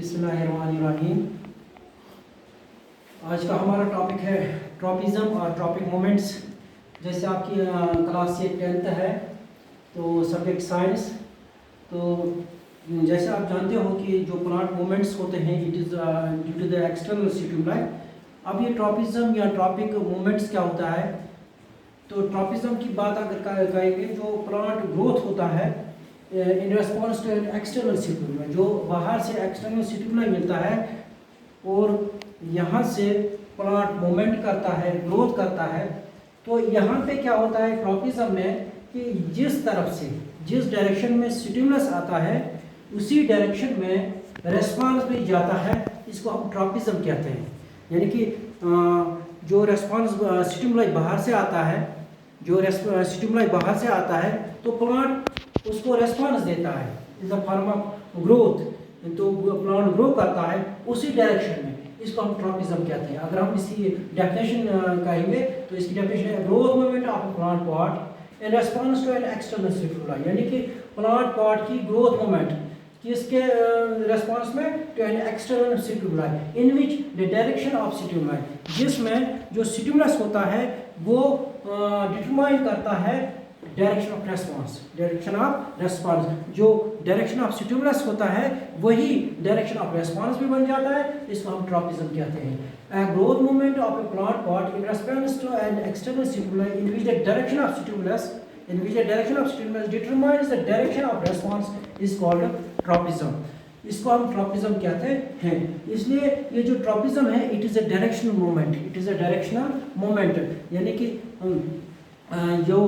बिस्मिल्लाहिर्रहमानिर्रहीम। आज का हमारा टॉपिक है ट्रॉपिज़म और ट्रॉपिक मोमेंट्स। जैसे आपकी क्लास 10th है तो सब्जेक्ट साइंस, तो जैसे आप जानते हो कि जो प्लांट मोमेंट्स होते हैं it is due to the external stimuli. अब ये ट्रॉपिज़म या ट्रॉपिक मोमेंट्स क्या होता है, तो ट्रॉपिज़म की बात अगर करेंगे, जो प्लांट ग्रोथ होता है in response to external stimuli, जो बाहर से एक्सटर्नल स्टिमुलाई मिलता है और यहाँ से प्लांट मूवमेंट करता है, ग्रोथ करता है। तो यहाँ पे क्या होता है ट्रॉपिज़म में कि जिस तरफ से, जिस डायरेक्शन में स्टिमुलस आता है उसी डायरेक्शन में रेस्पॉन्स भी जाता है, इसको हम ट्रॉपिज़म कहते हैं। यानी कि जो रेस्पॉन्स स्टिमुलाई बाहर से आता है, जो स्टिमुलाई बाहर से आता है तो प्लांट उसको रेस्पॉन्स देता है in the form of growth. तो प्लांट ग्रो करता है उसी डायरेक्शन में, इसको हम ट्रॉपिज़म कहते हैं। अगर हम इसकी डेफिनेशन कहेंगे तो इसकी डेफिनेशन है growth movement of plant part in response to an external stimuli. यानी कि प्लांट पार्ट की ग्रोथ मूवमेंट किसके रेस्पॉन्स में, to an external stimuli in which the direction of stimuli, जिसमें जो स्टिमुलस होता है वो डिटरमाइन करता है direction of response. Direction of response, जो डायरेक्शन ऑफ स्टिमुलस होता है वही डायरेक्शन ऑफ रेस्पॉन्स भी बन जाता है, इसको हम ट्रॉपिज़म कहते हैं। A growth movement of a plant part in response to an external stimuli in which the direction of stimulus determines the direction of response is called tropism। इसको हम ट्रॉपिज़म कहते हैं। इसलिए ये जो ट्रॉपिज़म है it is a directional movement, it is a directional movement. यानी कि जो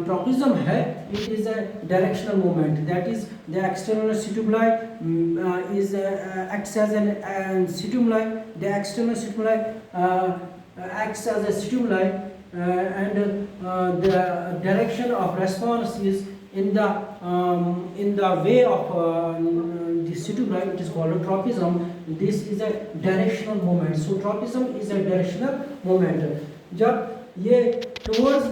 ट्रॉपिज़म है it is a directional movement, that is the external stimuli is acts as an stimuli, the external stimuli acts as a stimuli and the direction of response is in the way of the stimuli, it is called tropism. This is a directional movement, so tropism is a directional movement। जब ये towards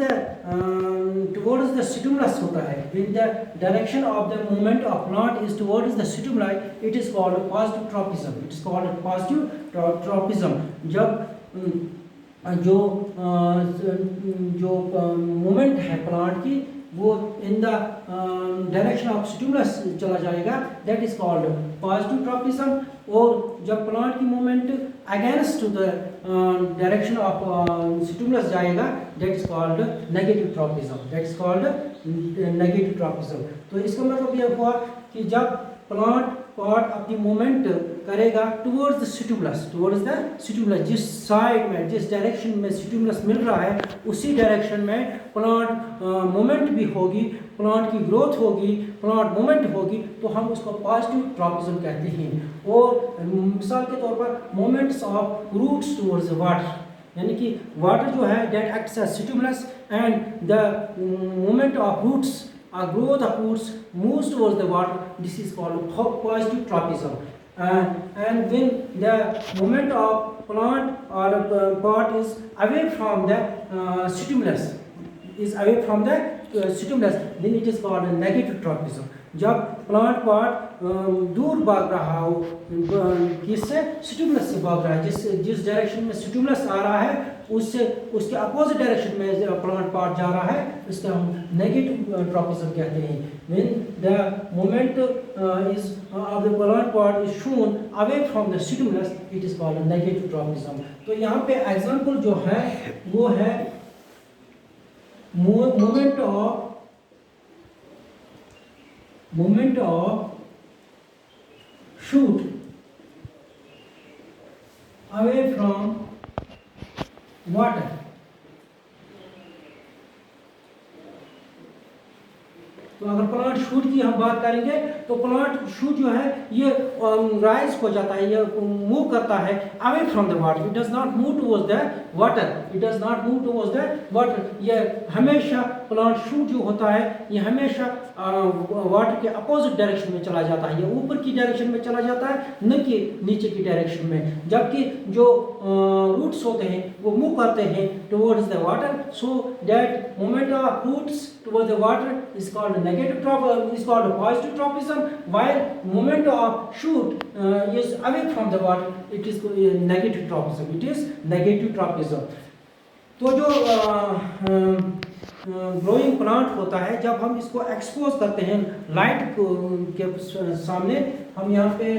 the stimulus होता है, when the direction of the movement of plant is towards the stimuli, it is called positive tropism, it is called positive tropism। जब जो movement है plant की वो in the direction of stimulus चला जाएगा, that is called positive tropism. और जब plant की movement against the direction of stimulus जाएगा, that is called negative tropism, that is called negative tropism. तो इसका मतलब यह हुआ कि जब प्लांट पार्ट अपनी मूवमेंट करेगा टुवर्ड्स द स्टिमुलस, जिस साइड में, जिस डायरेक्शन में स्टिमुलस मिल रहा है उसी डायरेक्शन में प्लांट मूवमेंट भी होगी, प्लांट की ग्रोथ होगी, प्लांट मूवमेंट होगी, तो हम उसको पॉजिटिव ट्रॉपिज़म कहते हैं। और मिसाल के तौर पर movements of roots towards water, यानी कि वाटर जो है that acts as stimulus and the movement of roots or growth of roots moves towards the water, this is called positive tropism। And when the movement of plant or part is away from the stimulus, then it is called a negative tropism। जब plant part दूर भाग रहा हो, किससे, stimulus से भाग रहा है, जिस डायरेक्शन में स्टिमुलस आ रहा है उससे उसके अपोजिट डायरेक्शन में प्लांट पार्ट जा रहा है, इसको हम नेगेटिव ट्रॉपिज़म कहते हैं। When the movement is of the plant part is shown away from the stimulus, it is called negative tropism. तो यहाँ पे एग्जांपल जो है वो है movement of shoot away from water। तो अगर प्लांट शूट की हम बात करेंगे तो प्लांट शूट जो है ये राइज हो जाता है, ये मूव करता है away from the water, it does not move towards the water, ये हमेशा प्लांट शूट जो होता है ये हमेशा वाटर के अपोजिट डायरेक्शन में चला जाता है, ये ऊपर की डायरेक्शन में चला जाता है, न कि नीचे की डायरेक्शन में। जबकि जो रूट्स होते हैं वो मूव करते हैं towards the water, so that moment of roots towards the water is called positive tropism, while moment of shoot is away from the water, it is negative tropism. It is negative tropism. तो जो growing plant होता है, जब हम इसको expose करते हैं light के सामने, हम यहाँ पे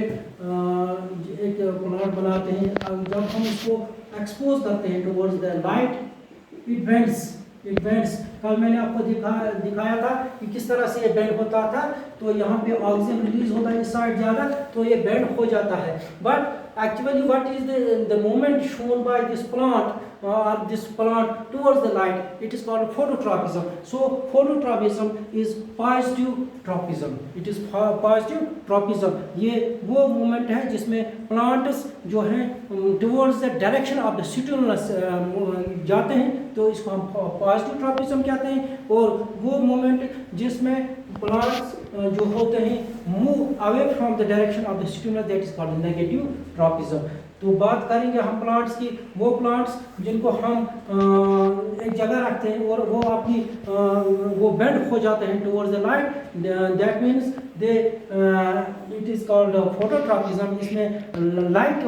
एक प्लांट बनाते हैं, जब हम इसको एक्सपोज करते हैं towards the light, it bends. कल मैंने आपको दिखाया था कि किस तरह से ये बेंड होता था। तो यहाँ पे ऑक्सीजन रिलीज होता है इस साइड ज़्यादा, तो ये बेंड हो जाता है। But actually what is the movement shown by this plant towards the light, it is called phototropism. So phototropism is positive tropism. It is positive tropism. ये वो movement है जिसमें plants जो हैं towards the direction of the stimulus जाते हैं, तो इसको हम positive tropism कहते हैं। और वो movement जिसमें plants जो होते हैं move away from the direction of the stimulus, that is called negative tropism. तो बात करेंगे हम प्लांट्स की, वो प्लांट्स जिनको हम एक जगह रखते हैं और वो अपनी वो बेंड हो जाते हैं towards the light, that means they it is called phototropism. इसमें लाइट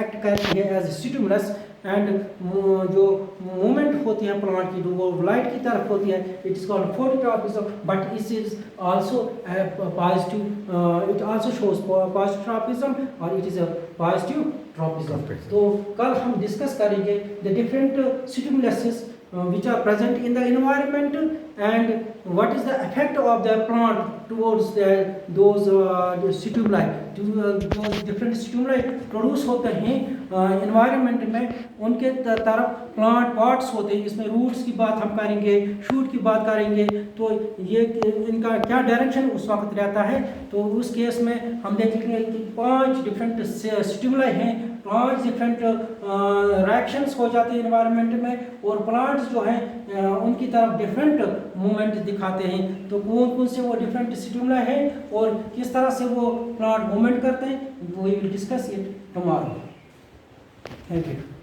एक्ट करती है एज स्टिमुलस, एंड जो मूवमेंट होती है प्लांट की वो लाइट की तरफ होती है, it is called phototropism. But it is also positive, it also shows positive tropism और it is a positive tropism. तो कल हम डिस्कस करेंगे the different stimuluses which are present in the environment and what is the effect of the plant towards those stimuli, those different stimuli produce होते हैं environment में, उनके तरफ plant parts होते हैं। इसमें roots की बात हम करेंगे, shoot की बात करेंगे, तो ये इनका क्या डायरेक्शन उस वक्त रहता है। तो उस केस में हम देखेंगे कि 5 डिफरेंट स्टिमुलाई हैं, 5 डिफरेंट रिएक्शंस हो जाते हैं इन्वायरमेंट में, और प्लांट्स जो हैं उनकी तरफ डिफरेंट मूवमेंट दिखाते हैं। तो कौन कौन से वो डिफरेंट स्टिमुलाई हैं और किस तरह से वो प्लांट मूवमेंट करते हैं, we will discuss it tomorrow. Thank you.